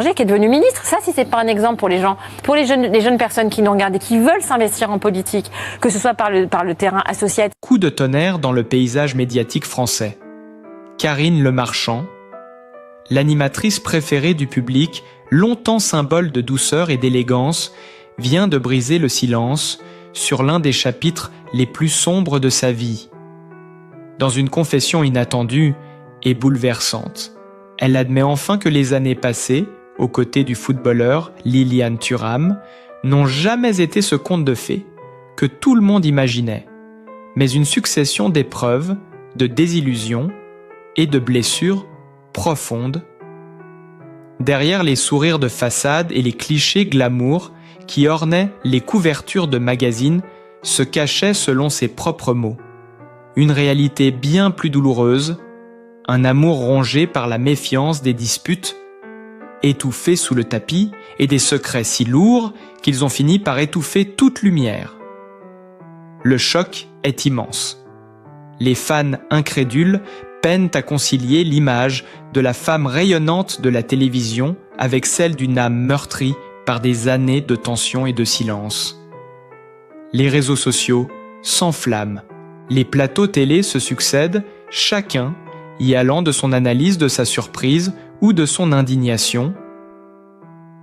qui est devenu ministre. Ça, si c'est pas un exemple pour les gens, pour les jeunes personnes qui nous regardent et qui veulent s'investir en politique, que ce soit par le terrain associatif. Coup de tonnerre dans le paysage médiatique français. Karine Le Marchand, l'animatrice préférée du public, longtemps symbole de douceur et d'élégance, vient de briser le silence sur l'un des chapitres les plus sombres de sa vie. Dans une confession inattendue et bouleversante, elle admet enfin que les années passées, aux côtés du footballeur Liliane Thuram, n'ont jamais été ce conte de fées que tout le monde imaginait, mais une succession d'épreuves, de désillusions et de blessures profondes. Derrière les sourires de façade et les clichés glamour qui ornaient les couvertures de magazines se cachait, selon ses propres mots, une réalité bien plus douloureuse, un amour rongé par la méfiance des disputes, étouffé sous le tapis, et des secrets si lourds qu'ils ont fini par étouffer toute lumière. Le choc est immense. Les fans incrédules peinent à concilier l'image de la femme rayonnante de la télévision avec celle d'une âme meurtrie par des années de tension et de silence. Les réseaux sociaux s'enflamment. Les plateaux télé se succèdent, chacun y allant de son analyse, de sa surprise ou de son indignation.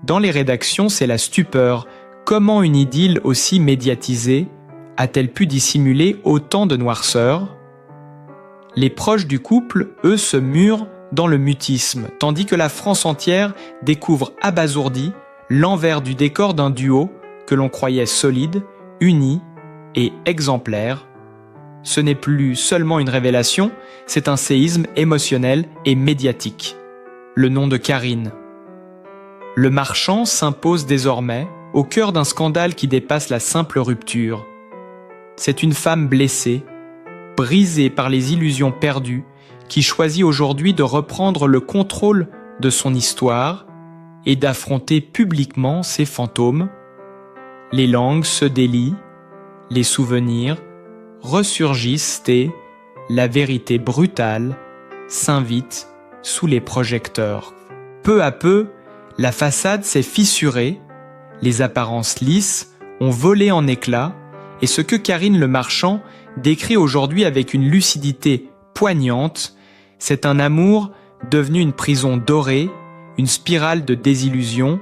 Dans les rédactions, c'est la stupeur. Comment une idylle aussi médiatisée a-t-elle pu dissimuler autant de noirceur ? Les proches du couple, eux, se murent dans le mutisme, tandis que la France entière découvre abasourdie l'envers du décor d'un duo que l'on croyait solide, uni et exemplaire. Ce n'est plus seulement une révélation, c'est un séisme émotionnel et médiatique. Le nom de Karine. Le Marchand s'impose désormais au cœur d'un scandale qui dépasse la simple rupture. C'est une femme blessée, brisée par les illusions perdues, qui choisit aujourd'hui de reprendre le contrôle de son histoire et d'affronter publiquement ses fantômes. Les langues se délient, les souvenirs ressurgissent et la vérité brutale s'invite sous les projecteurs. Peu à peu, la façade s'est fissurée, les apparences lisses ont volé en éclats, et ce que Karine Le Marchand décrit aujourd'hui avec une lucidité poignante, c'est un amour devenu une prison dorée, une spirale de désillusion,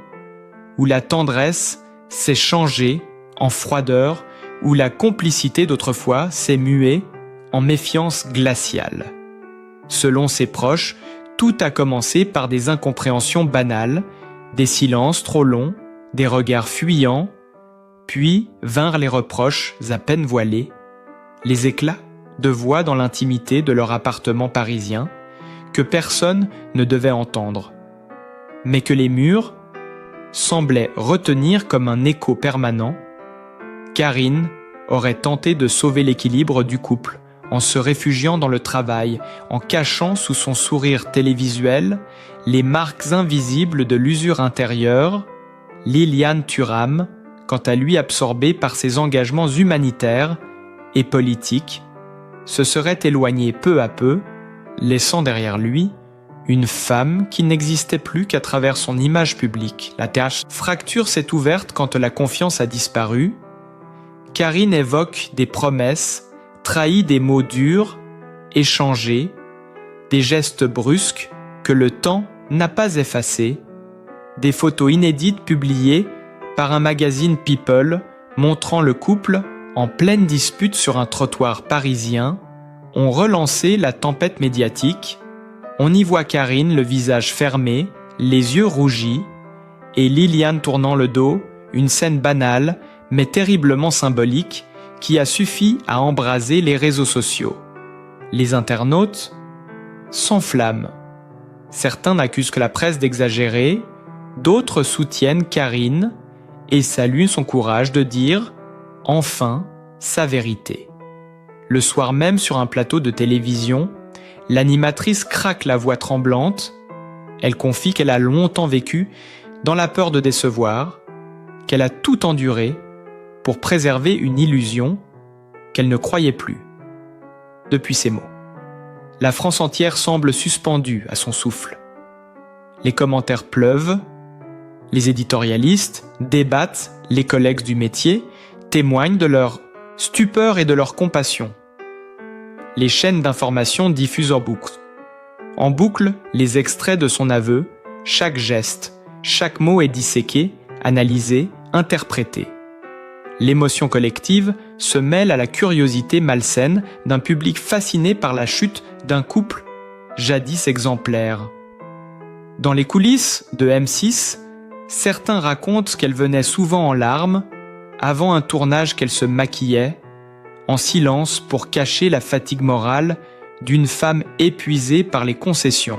où la tendresse s'est changée en froideur, où la complicité d'autrefois s'est muée en méfiance glaciale. Selon ses proches, tout a commencé par des incompréhensions banales, des silences trop longs, des regards fuyants, puis vinrent les reproches à peine voilés, les éclats de voix dans l'intimité de leur appartement parisien, que personne ne devait entendre, mais que les murs semblaient retenir comme un écho permanent. Karine aurait tenté de sauver l'équilibre du couple en se réfugiant dans le travail, en cachant sous son sourire télévisuel les marques invisibles de l'usure intérieure. Liliane Thuram, quant à lui absorbée par ses engagements humanitaires et politiques, se serait éloignée peu à peu, laissant derrière lui une femme qui n'existait plus qu'à travers son image publique. La fracture s'est ouverte quand la confiance a disparu. Karine évoque des promesses, trahit des mots durs, échangés, des gestes brusques que le temps n'a pas effacés, des photos inédites publiées par un magazine People montrant le couple en pleine dispute sur un trottoir parisien ont relancé la tempête médiatique. On y voit Karine le visage fermé, les yeux rougis, et Liliane tournant le dos, une scène banale mais terriblement symbolique qui a suffi à embraser les réseaux sociaux. Les internautes s'enflamment. Certains n'accusent que la presse d'exagérer, d'autres soutiennent Karine et saluent son courage de dire enfin sa vérité. Le soir même, sur un plateau de télévision, l'animatrice craque la voix tremblante. Elle confie qu'elle a longtemps vécu dans la peur de décevoir, qu'elle a tout enduré pour préserver une illusion qu'elle ne croyait plus. Depuis ces mots, la France entière semble suspendue à son souffle. Les commentaires pleuvent, Les éditorialistes débattent, les collègues du métier témoignent de leur stupeur et de leur compassion. Les chaînes d'information diffusent en boucle. En boucle, les extraits de son aveu, chaque geste, chaque mot est disséqué, analysé, interprété. L'émotion collective se mêle à la curiosité malsaine d'un public fasciné par la chute d'un couple jadis exemplaire. Dans les coulisses de M6, certains racontent qu'elle venait souvent en larmes, avant un tournage qu'elle se maquillait, en silence pour cacher la fatigue morale d'une femme épuisée par les concessions.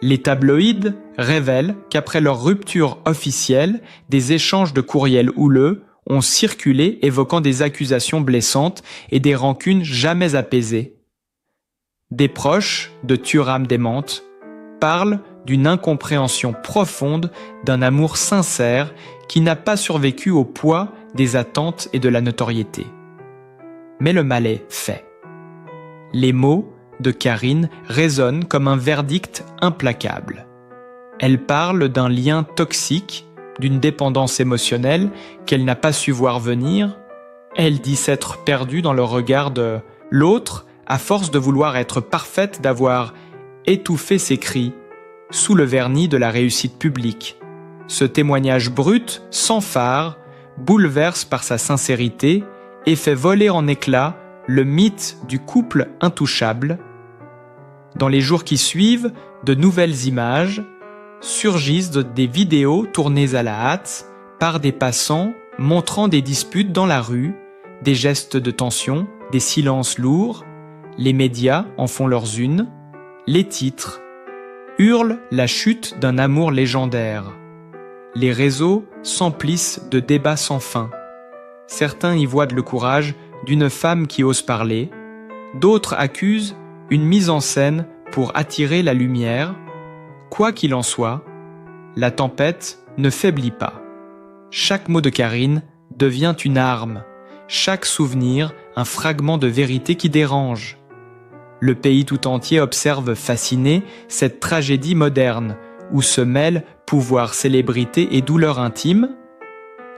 Les tabloïds révèlent qu'après leur rupture officielle, des échanges de courriels houleux ont circulé évoquant des accusations blessantes et des rancunes jamais apaisées. Des proches de Thuram démente parlent d'une incompréhension profonde d'un amour sincère qui n'a pas survécu au poids des attentes et de la notoriété. Mais le mal est fait. Les mots de Karine résonnent comme un verdict implacable. Elle parle d'un lien toxique, d'une dépendance émotionnelle qu'elle n'a pas su voir venir. Elle dit s'être perdue dans le regard de l'autre à force de vouloir être parfaite, d'avoir étouffé ses cris sous le vernis de la réussite publique. Ce témoignage brut, sans phare, bouleverse par sa sincérité et fait voler en éclats le mythe du couple intouchable. Dans les jours qui suivent, de nouvelles images surgissent des vidéos tournées à la hâte par des passants montrant des disputes dans la rue, des gestes de tension, des silences lourds. Les médias en font leurs unes. Les titres hurlent la chute d'un amour légendaire. Les réseaux s'emplissent de débats sans fin. Certains y voient le courage d'une femme qui ose parler. D'autres accusent une mise en scène pour attirer la lumière. Quoi qu'il en soit, la tempête ne faiblit pas. Chaque mot de Karine devient une arme, chaque souvenir un fragment de vérité qui dérange. Le pays tout entier observe fasciné cette tragédie moderne où se mêlent pouvoir, célébrité et douleur intime.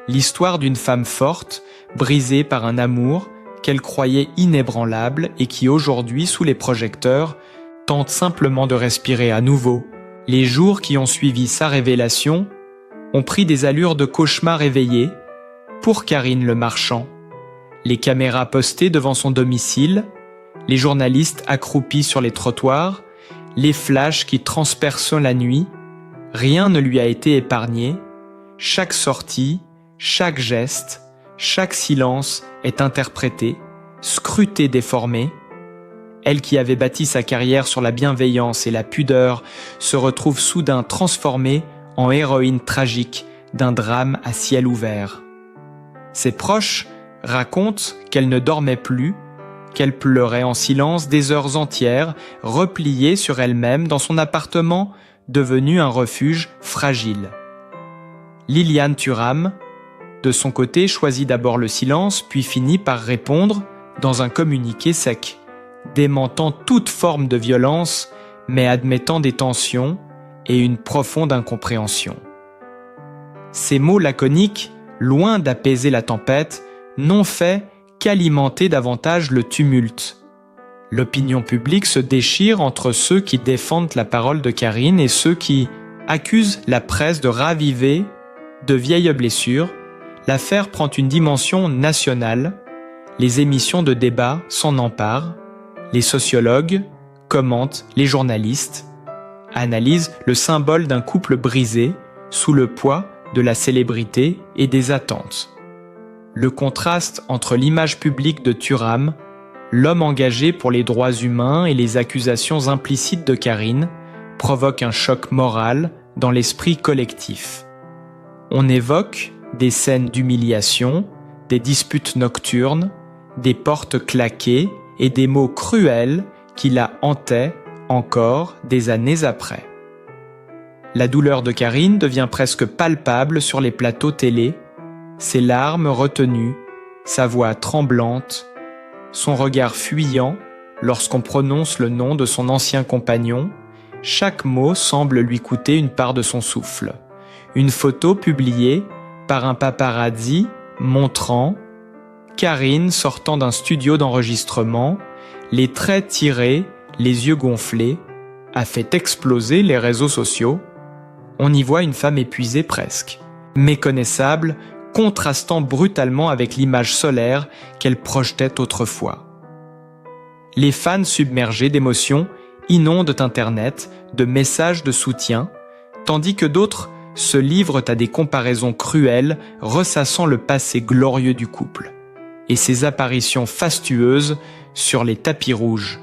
L'histoire d'une femme forte, brisée par un amour qu'elle croyait inébranlable et qui aujourd'hui, sous les projecteurs, tente simplement de respirer à nouveau. Les jours qui ont suivi sa révélation ont pris des allures de cauchemar éveillé pour Karine Le Marchand. Les caméras postées devant son domicile, les journalistes accroupis sur les trottoirs, les flashs qui transpercent la nuit, rien ne lui a été épargné. Chaque sortie, chaque geste, chaque silence est interprété, scruté, déformé. Elle qui avait bâti sa carrière sur la bienveillance et la pudeur se retrouve soudain transformée en héroïne tragique d'un drame à ciel ouvert. Ses proches racontent qu'elle ne dormait plus, qu'elle pleurait en silence des heures entières, repliée sur elle-même dans son appartement devenu un refuge fragile. Liliane Thuram, de son côté, choisit d'abord le silence, puis finit par répondre dans un communiqué sec, démentant toute forme de violence, mais admettant des tensions et une profonde incompréhension. Ces mots laconiques, loin d'apaiser la tempête, n'ont fait qu'alimenter davantage le tumulte. L'opinion publique se déchire entre ceux qui défendent la parole de Karine et ceux qui accusent la presse de raviver de vieilles blessures. L'affaire prend une dimension nationale. Les émissions de débat s'en emparent. Les sociologues commentent, les journalistes analysent le symbole d'un couple brisé sous le poids de la célébrité et des attentes. Le contraste entre l'image publique de Thuram, l'homme engagé pour les droits humains et les accusations implicites de Karine provoque un choc moral dans l'esprit collectif. On évoque des scènes d'humiliation, des disputes nocturnes, des portes claquées et des mots cruels qui la hantaient encore des années après. La douleur de Karine devient presque palpable sur les plateaux télé, ses larmes retenues, sa voix tremblante, son regard fuyant lorsqu'on prononce le nom de son ancien compagnon. Chaque mot semble lui coûter une part de son souffle, une photo publiée par un paparazzi montrant Karine sortant d'un studio d'enregistrement, les traits tirés, les yeux gonflés, a fait exploser les réseaux sociaux. On y voit une femme épuisée presque, méconnaissable, contrastant brutalement avec l'image solaire qu'elle projetait autrefois. Les fans submergés d'émotions inondent Internet de messages de soutien, tandis que d'autres se livrent à des comparaisons cruelles ressassant le passé glorieux du couple et ses apparitions fastueuses sur les tapis rouges.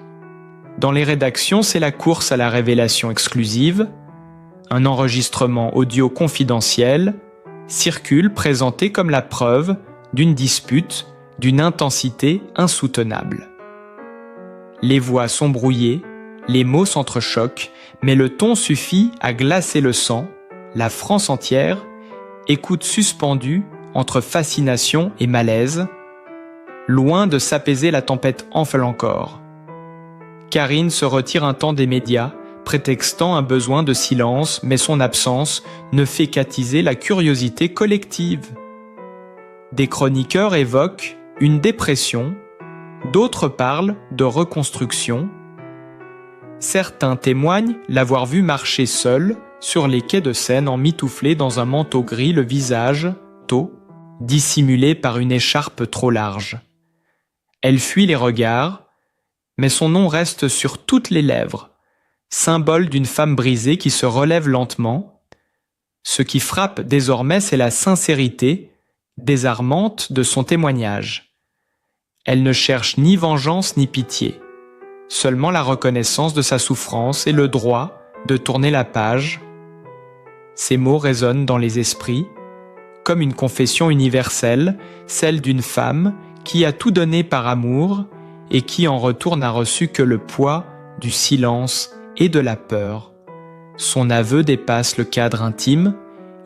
Dans les rédactions, c'est la course à la révélation exclusive. Un enregistrement audio confidentiel circule présenté comme la preuve d'une dispute d'une intensité insoutenable. Les voix sont brouillées, les mots s'entrechoquent, mais le ton suffit à glacer le sang. La France entière écoute suspendue entre fascination et malaise. Loin de s'apaiser, la tempête enfle encore. Karine se retire un temps des médias, prétextant un besoin de silence, mais son absence ne fait qu'attiser la curiosité collective. Des chroniqueurs évoquent une dépression, d'autres parlent de reconstruction. Certains témoignent l'avoir vue marcher seule sur les quais de Seine emmitouflée dans un manteau gris, le visage tôt, dissimulé par une écharpe trop large. Elle fuit les regards, mais son nom reste sur toutes les lèvres, symbole d'une femme brisée qui se relève lentement. Ce qui frappe désormais, c'est la sincérité désarmante de son témoignage. Elle ne cherche ni vengeance ni pitié, seulement la reconnaissance de sa souffrance et le droit de tourner la page. Ces mots résonnent dans les esprits, comme une confession universelle, celle d'une femme qui a tout donné par amour et qui en retour n'a reçu que le poids du silence et de la peur. Son aveu dépasse le cadre intime,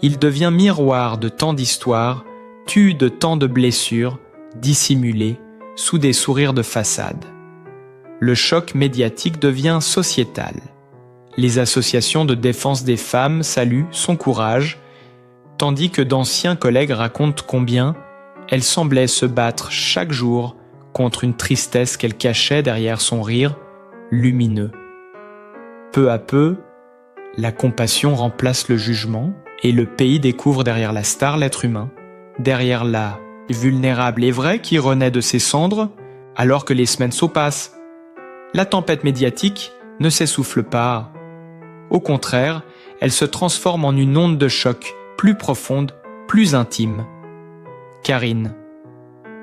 il devient miroir de tant d'histoires, tue de tant de blessures, dissimulées sous des sourires de façade. Le choc médiatique devient sociétal. Les associations de défense des femmes saluent son courage, tandis que d'anciens collègues racontent combien elle semblait se battre chaque jour contre une tristesse qu'elle cachait derrière son rire lumineux. Peu à peu, la compassion remplace le jugement et le pays découvre derrière la star l'être humain, derrière la vulnérable et vraie qui renaît de ses cendres alors que les semaines s'opassent. La tempête médiatique ne s'essouffle pas. Au contraire, elle se transforme en une onde de choc plus profonde, plus intime. Karine.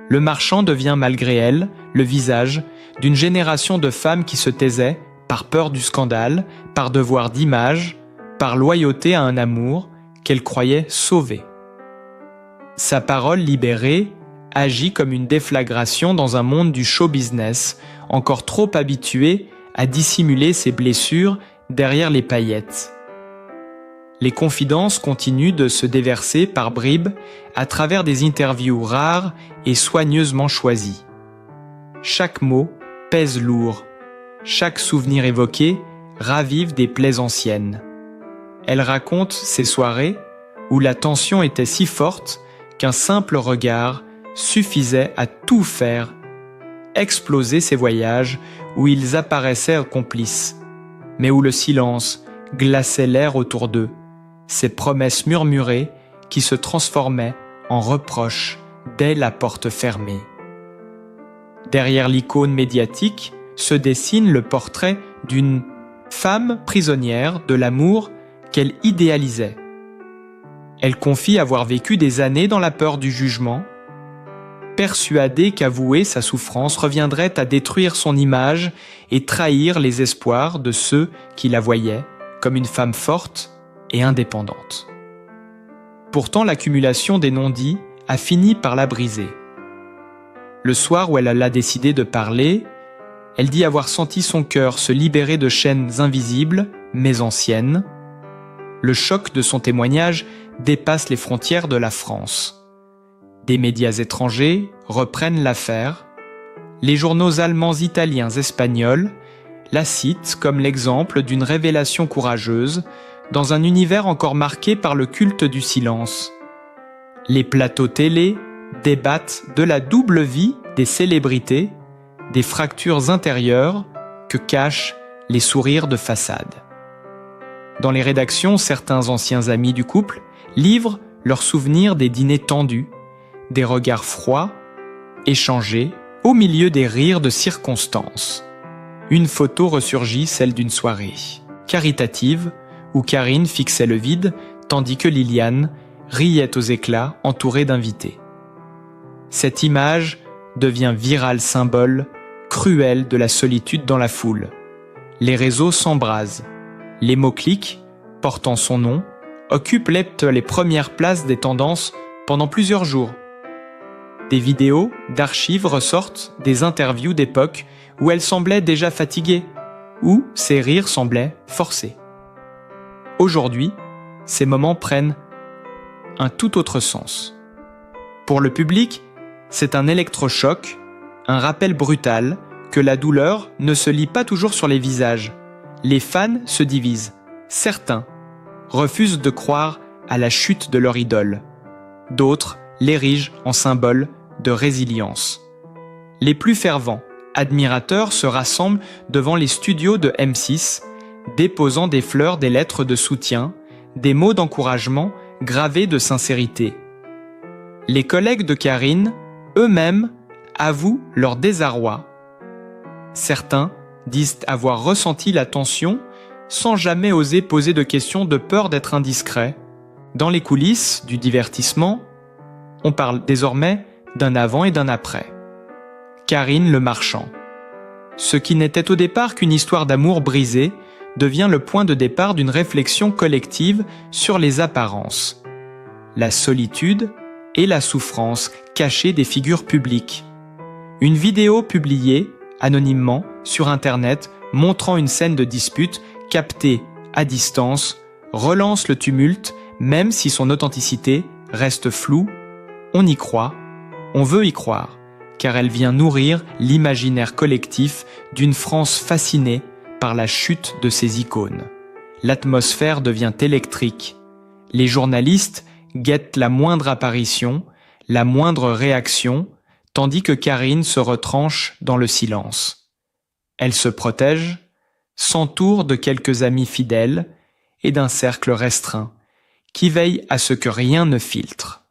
Le marchand devient malgré elle le visage d'une génération de femmes qui se taisaient par peur du scandale, par devoir d'image, par loyauté à un amour qu'elles croyaient sauvé. Sa parole libérée agit comme une déflagration dans un monde du show business, encore trop habitué à dissimuler ses blessures derrière les paillettes. Les confidences continuent de se déverser par bribes à travers des interviews rares et soigneusement choisies. Chaque mot pèse lourd, chaque souvenir évoqué ravive des plaies anciennes. Elle raconte ces soirées où la tension était si forte qu'un simple regard suffisait à tout faire, exploser ces voyages où ils apparaissaient complices, mais où le silence glaçait l'air autour d'eux, ces promesses murmurées qui se transformaient en reproches dès la porte fermée. Derrière l'icône médiatique se dessine le portrait d'une femme prisonnière de l'amour qu'elle idéalisait. Elle confie avoir vécu des années dans la peur du jugement, persuadée qu'avouer sa souffrance reviendrait à détruire son image et trahir les espoirs de ceux qui la voyaient comme une femme forte et indépendante. Pourtant, l'accumulation des non-dits a fini par la briser. Le soir où elle a décidé de parler, elle dit avoir senti son cœur se libérer de chaînes invisibles, mais anciennes. Le choc de son témoignage dépasse les frontières de la France. Des médias étrangers reprennent l'affaire. Les journaux allemands, italiens, espagnols la citent comme l'exemple d'une révélation courageuse dans un univers encore marqué par le culte du silence. Les plateaux télé débattent de la double vie des célébrités, des fractures intérieures que cachent les sourires de façade. Dans les rédactions, certains anciens amis du couple livrent leurs souvenirs des dîners tendus, des regards froids, échangés au milieu des rires de circonstance. Une photo ressurgit, celle d'une soirée caritative où Karine fixait le vide tandis que Liliane riait aux éclats entourée d'invités. Cette image devient viral symbole cruel de la solitude dans la foule. Les réseaux s'embrasent. Les mots-clics, portant son nom, occupent les premières places des tendances pendant plusieurs jours. Des vidéos d'archives ressortent des interviews d'époque où elle semblait déjà fatiguée, où ses rires semblaient forcés. Aujourd'hui, ces moments prennent un tout autre sens. Pour le public, c'est un électrochoc, un rappel brutal que la douleur ne se lit pas toujours sur les visages. Les fans se divisent. Certains refusent de croire à la chute de leur idole. D'autres l'érigent en symbole de résilience. Les plus fervents admirateurs se rassemblent devant les studios de M6, déposant des fleurs, des lettres de soutien, des mots d'encouragement gravés de sincérité. Les collègues de Karine, eux-mêmes, avouent leur désarroi. Certains disent avoir ressenti la tension sans jamais oser poser de questions de peur d'être indiscret. Dans les coulisses du divertissement, on parle désormais d'un avant et d'un après. Karine le marchand. Ce qui n'était au départ qu'une histoire d'amour brisée devient le point de départ d'une réflexion collective sur les apparences, la solitude et la souffrance cachée des figures publiques. Une vidéo publiée anonymement sur Internet montrant une scène de dispute captée à distance relance le tumulte même si son authenticité reste floue. On y croit, on veut y croire, car elle vient nourrir l'imaginaire collectif d'une France fascinée par la chute de ses icônes. L'atmosphère devient électrique. Les journalistes guettent la moindre apparition, la moindre réaction, tandis que Karine se retranche dans le silence. Elle se protège, s'entoure de quelques amis fidèles et d'un cercle restreint, qui veille à ce que rien ne filtre.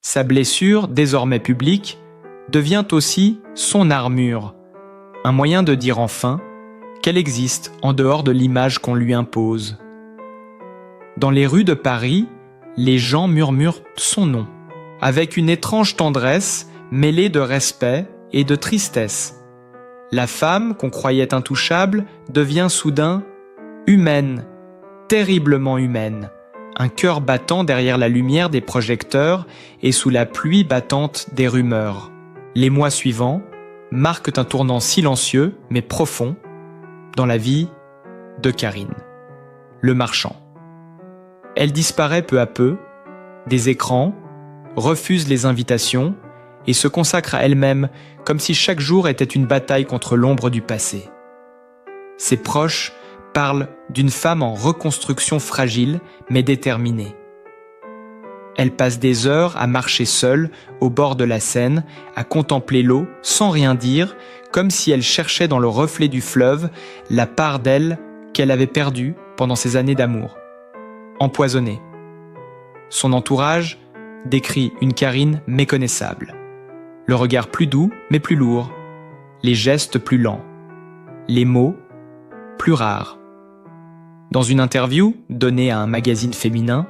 Sa blessure, désormais publique, devient aussi son armure, un moyen de dire enfin qu'elle existe en dehors de l'image qu'on lui impose. Dans les rues de Paris, les gens murmurent son nom, avec une étrange tendresse mêlée de respect et de tristesse. La femme qu'on croyait intouchable devient soudain humaine, terriblement humaine, un cœur battant derrière la lumière des projecteurs et sous la pluie battante des rumeurs. Les mois suivants marquent un tournant silencieux mais profond dans la vie de Karine, le marchand. Elle disparaît peu à peu des écrans, refuse les invitations et se consacre à elle-même comme si chaque jour était une bataille contre l'ombre du passé. Ses proches parlent d'une femme en reconstruction fragile mais déterminée. Elle passe des heures à marcher seule au bord de la Seine, à contempler l'eau sans rien dire, comme si elle cherchait dans le reflet du fleuve la part d'elle qu'elle avait perdue pendant ses années d'amour. Empoisonnée. Son entourage décrit une Karine méconnaissable. Le regard plus doux mais plus lourd, les gestes plus lents, les mots plus rares. Dans une interview donnée à un magazine féminin,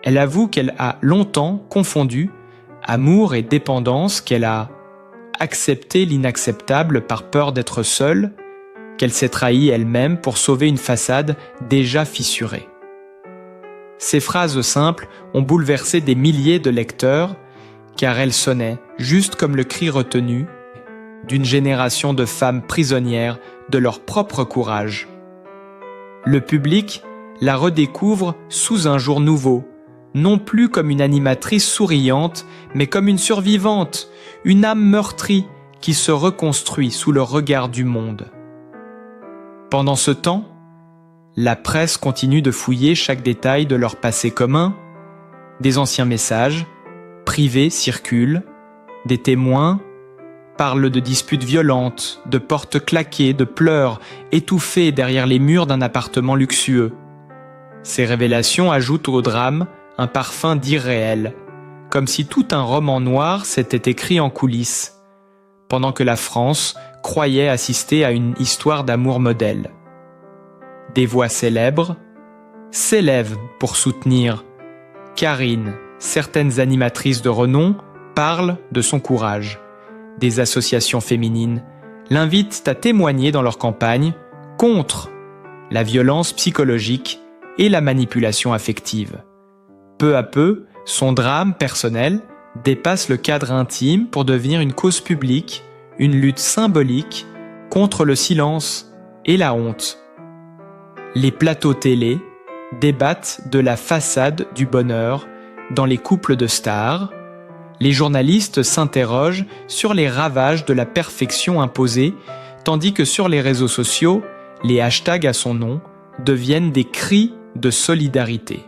elle avoue qu'elle a longtemps confondu amour et dépendance, qu'elle a accepté l'inacceptable par peur d'être seule, qu'elle s'est trahie elle-même pour sauver une façade déjà fissurée. Ces phrases simples ont bouleversé des milliers de lecteurs, car elles sonnaient juste comme le cri retenu d'une génération de femmes prisonnières de leur propre courage. Le public la redécouvre sous un jour nouveau, non plus comme une animatrice souriante, mais comme une survivante, une âme meurtrie qui se reconstruit sous le regard du monde. Pendant ce temps, La presse continue de fouiller chaque détail de leur passé commun. Des anciens messages privés circulent, des témoins parlent de disputes violentes, de portes claquées, de pleurs étouffés derrière les murs d'un appartement luxueux. Ces révélations ajoutent au drame un parfum d'irréel, comme si tout un roman noir s'était écrit en coulisses, pendant que la France croyait assister à une histoire d'amour modèle. Des voix célèbres s'élèvent pour soutenir Karine. Certaines animatrices de renom parlent de son courage. Des associations féminines l'invitent à témoigner dans leur campagne contre la violence psychologique et la manipulation affective. Peu à peu, son drame personnel dépasse le cadre intime pour devenir une cause publique, une lutte symbolique contre le silence et la honte. Les plateaux télé débattent de la façade du bonheur dans les couples de stars. Les journalistes s'interrogent sur les ravages de la perfection imposée, tandis que sur les réseaux sociaux, les hashtags à son nom deviennent des cris de solidarité.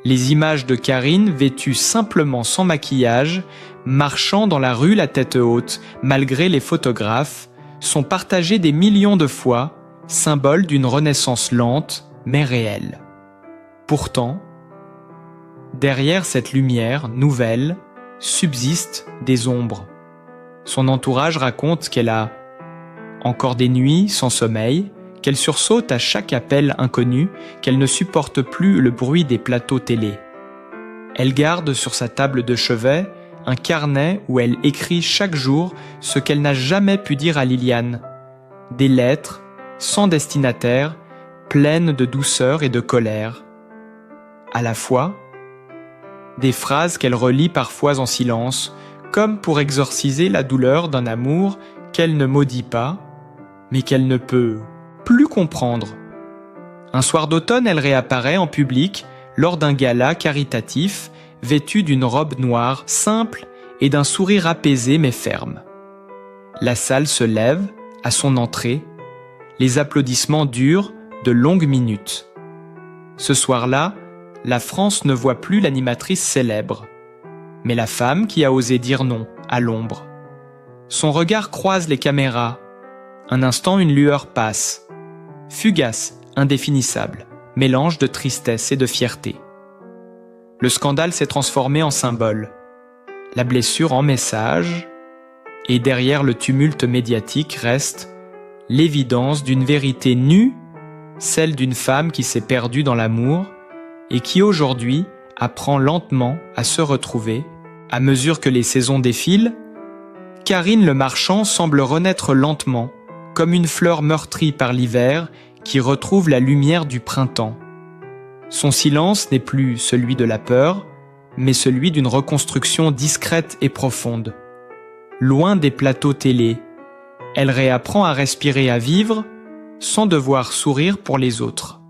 Les images de Karine vêtue simplement sans maquillage, marchant dans la rue la tête haute, malgré les photographes, sont partagées des millions de fois, symbole d'une renaissance lente mais réelle. Pourtant, derrière cette lumière nouvelle, subsistent des ombres. Son entourage raconte qu'elle a encore des nuits sans sommeil, qu'elle sursaute à chaque appel inconnu, qu'elle ne supporte plus le bruit des plateaux télé. Elle garde sur sa table de chevet un carnet où elle écrit chaque jour ce qu'elle n'a jamais pu dire à Liliane. Des lettres, sans destinataire, pleines de douceur et de colère. À la fois, des phrases qu'elle relit parfois en silence, comme pour exorciser la douleur d'un amour qu'elle ne maudit pas, mais qu'elle ne peut plus comprendre. Un soir d'automne, elle réapparaît en public lors d'un gala caritatif, vêtue d'une robe noire simple et d'un sourire apaisé mais ferme. La salle se lève à son entrée. Les applaudissements durent de longues minutes. Ce soir-là, la France ne voit plus l'animatrice célèbre, mais la femme qui a osé dire non à l'ombre. Son regard croise les caméras. Un instant, une lueur passe. Fugace, indéfinissable, mélange de tristesse et de fierté. Le scandale s'est transformé en symbole, la blessure en message, et derrière le tumulte médiatique reste l'évidence d'une vérité nue, celle d'une femme qui s'est perdue dans l'amour et qui aujourd'hui apprend lentement à se retrouver. À mesure que les saisons défilent, Karine Le Marchand semble renaître lentement, comme une fleur meurtrie par l'hiver qui retrouve la lumière du printemps. Son silence n'est plus celui de la peur, mais celui d'une reconstruction discrète et profonde. Loin des plateaux télé, elle réapprend à respirer, à vivre, sans devoir sourire pour les autres.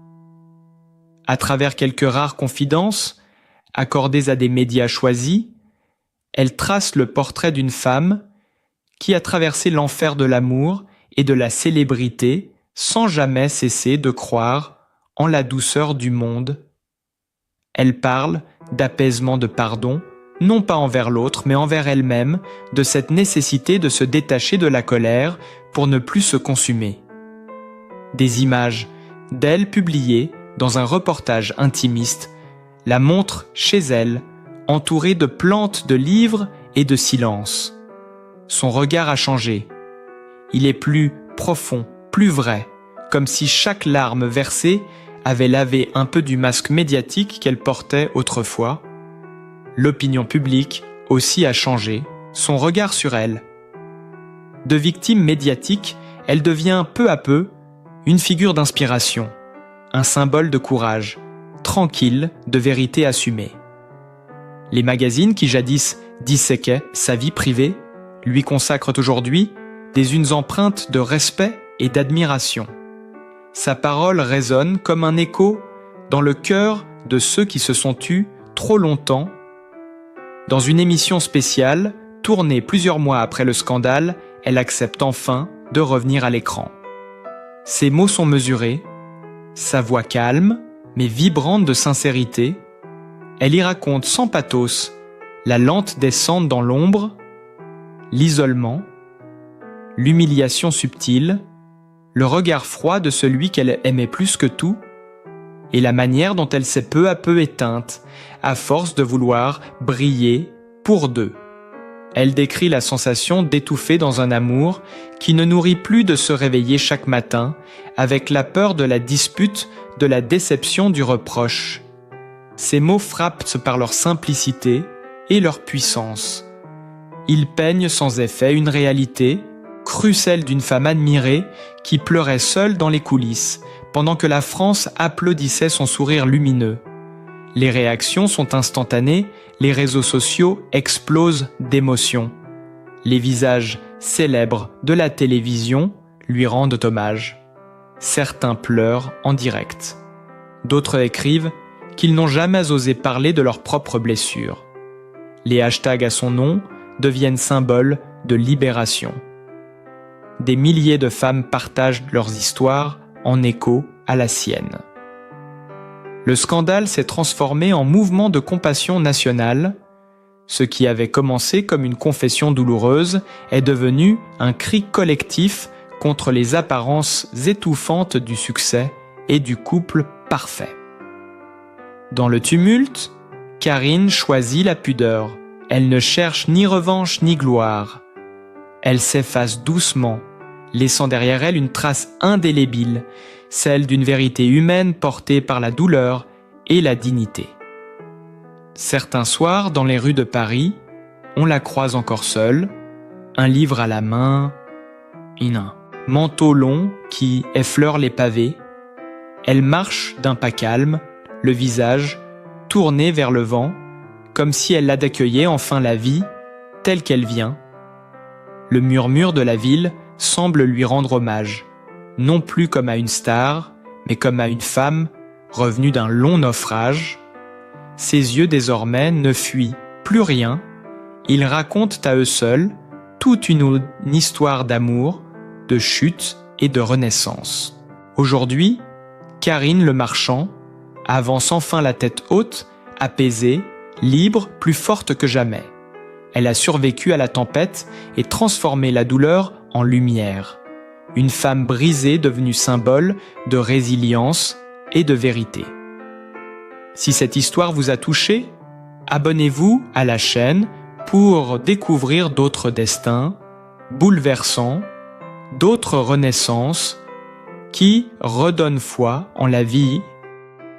À travers quelques rares confidences, accordées à des médias choisis, elle trace le portrait d'une femme qui a traversé l'enfer de l'amour et de la célébrité sans jamais cesser de croire en la douceur du monde. Elle parle d'apaisement, de pardon, non pas envers l'autre, mais envers elle-même, de cette nécessité de se détacher de la colère pour ne plus se consumer. Des images d'elle publiées dans un reportage intimiste la montrent chez elle, entourée de plantes, de livres et de silence. Son regard a changé. Il est plus profond, plus vrai, comme si chaque larme versée avait lavé un peu du masque médiatique qu'elle portait autrefois. L'opinion publique aussi a changé, son regard sur elle. De victime médiatique, elle devient peu à peu une figure d'inspiration, un symbole de courage, tranquille, de vérité assumée. Les magazines qui jadis disséquaient sa vie privée lui consacrent aujourd'hui des unes empreintes de respect et d'admiration. Sa parole résonne comme un écho dans le cœur de ceux qui se sont tus trop longtemps. Dans une émission spéciale, tournée plusieurs mois après le scandale, elle accepte enfin de revenir à l'écran. Ses mots sont mesurés, Sa voix calme, mais vibrante de sincérité, elle y raconte sans pathos la lente descente dans l'ombre, l'isolement, l'humiliation subtile, le regard froid de celui qu'elle aimait plus que tout, et la manière dont elle s'est peu à peu éteinte, à force de vouloir briller pour deux. Elle décrit la sensation d'étouffer dans un amour qui ne nourrit plus de se réveiller chaque matin avec la peur de la dispute, de la déception, du reproche. Ces mots frappent par leur simplicité et leur puissance. Ils peignent sans effet une réalité, crue celle d'une femme admirée qui pleurait seule dans les coulisses, pendant que la France applaudissait son sourire lumineux. Les réactions sont instantanées, les réseaux sociaux explosent d'émotions. Les visages célèbres de la télévision lui rendent hommage. Certains pleurent en direct. D'autres écrivent qu'ils n'ont jamais osé parler de leurs propres blessures. Les hashtags à son nom deviennent symboles de libération. Des milliers de femmes partagent leurs histoires en écho à la sienne. Le scandale s'est transformé en mouvement de compassion nationale. Ce qui avait commencé comme une confession douloureuse est devenu un cri collectif contre les apparences étouffantes du succès et du couple parfait. Dans le tumulte, Karine choisit la pudeur. Elle ne cherche ni revanche ni gloire. Elle s'efface doucement, laissant derrière elle une trace indélébile, celle d'une vérité humaine portée par la douleur et la dignité. Certains soirs, dans les rues de Paris, on la croise encore seule, un livre à la main, un manteau long qui effleure les pavés. Elle marche d'un pas calme, le visage tourné vers le vent, comme si elle accueillait enfin la vie telle qu'elle vient. Le murmure de la ville semble lui rendre hommage, non plus comme à une star, mais comme à une femme revenue d'un long naufrage. Ses yeux désormais ne fuient plus rien, ils racontent à eux seuls toute une histoire d'amour, de chute et de renaissance. Aujourd'hui, Karine Le Marchand avance enfin la tête haute, apaisée, libre, plus forte que jamais. Elle a survécu à la tempête et transformé la douleur en lumière. Une femme brisée devenue symbole de résilience et de vérité. Si cette histoire vous a touché, abonnez-vous à la chaîne pour découvrir d'autres destins bouleversants, d'autres renaissances qui redonnent foi en la vie